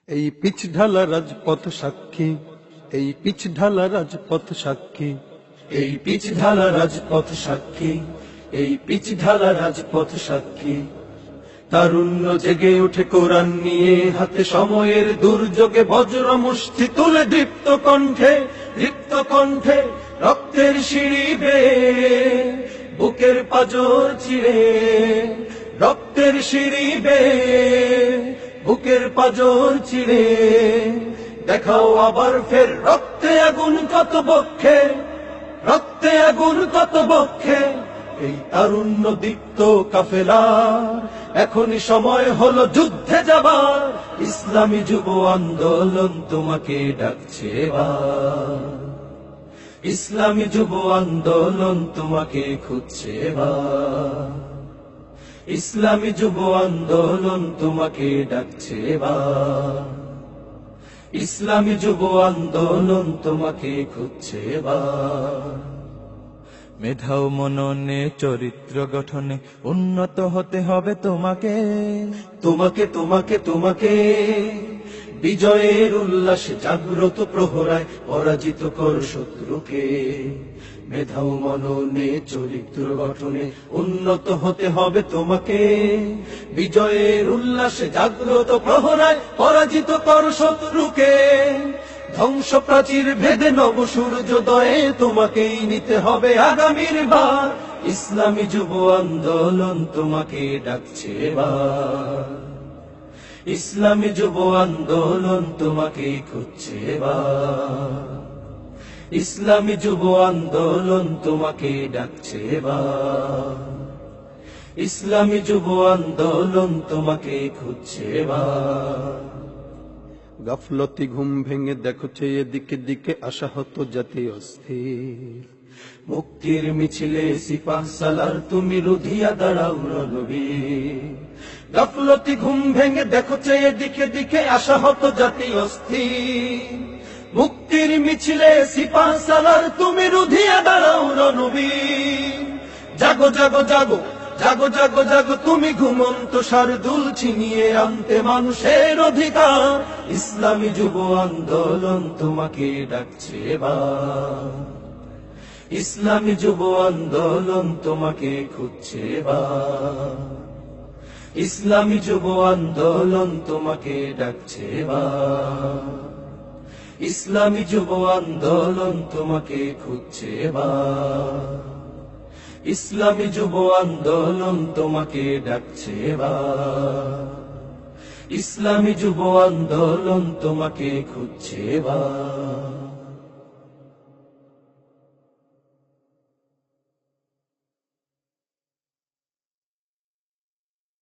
এই পিচ ঢালা রাজপথ সাক্ষী, এই পিচ ঢালা রাজপথ সাক্ষী, এই পিচ ঢালা রাজপথ সাক্ষী, এই পিচ ঢালা রাজপথ সাক্ষী। তারুণ্য জেগে উঠে কোরআন নিয়ে, হাতে সময়ের দুর্যোগে বজ্র মুষ্টি তুলে দীপ্ত কণ্ঠে রক্তের সিঁড়ি বেয়ে, বুকের পাঁজর চিড়ে রক্তের সিঁড়ি বেয়ে, বুকের পাঁজর চিড়ে দেখাও আবার ফের রক্তে আগুন কত বক্ষে, রক্তে আগুন কত বক্ষে। এই তারুণ্য দীপ্ত কাফেলার এখনই সময় হলো যুদ্ধে যাবার। ইসলামী যুব আন্দোলন তোমাকে ডাকছে এবার, ইসলামী যুব আন্দোলন তোমাকে খুঁজছে এবার, ইসলামী যুব আন্দোলন তোমাকে ডাকছে এবার, ইসলামী যুব আন্দোলন তোমাকে খুঁজছে এবার। মেধা ও মননে চরিত্র গঠনে উন্নত হতে হবে তোমাকে, তোমাকে তোমাকে তোমাকে বিজয়ের উল্লাসে জাগ্রত প্রহরায় পরাজিত কর শত্রুকে। মেধা ও মননে চরিত্র গঠনে উন্নত হতে হবে তোমাকে, বিজয়ের উল্লাসে জাগ্রত প্রহরায় পরাজিত কর শত্রুকে। ধ্বংস প্রাচীর ভেদে নব সূর্যোদয়ে তোমাকেই নিতে হবে আগামীর বার। ইসলামী যুব আন্দোলন তোমাকে ডাকছে এবার, ইসলামী যুব আন্দোলন তোমাকে খুঁজছে এবার, ইসলামী যুব আন্দোলন তোমাকে ডাকছে এবার, ইসলামী যুব আন্দোলন তোমাকে খুঁজছে এবার। গাফলতি ঘুম ভেঙে দেখো চেয়ে দিকে দিকে আশাহত জাতি অস্থির। মুক্তির মিছিলে সিপাহ সালার তুমি রুধিয়া দাঁড়াও নবী। গাফলতি ঘুম ভেঙে দেখো চেয়ে দিকে দিকে আশাহত জাতি অস্থির। মুক্তির মিছিলে সিপাহ সালার তুমি রুধিয়া দাঁড়াও নবী। জাগো জাগো জাগো জাগো জাগো জাগো তুমি ঘুমন্ত শারদুল ছিনিয়ে আনতে মানুষের অধিকার। ইসলামী যুব আন্দোলন তোমাকে ডাকছে এবার, ইসলামী যুব আন্দোলন তোমাকে খুঁজছে এবার, ইসলামী যুব আন্দোলন তোমাকে ডাকছে এবার, ইসলামী যুব আন্দোলন তোমাকে খুঁজছে এবার, ইসলামী যুব আন্দোলন তোমাকে ডাকছে এবার, ইসলামী যুব আন্দোলন তোমাকে খুঁজছে এবার।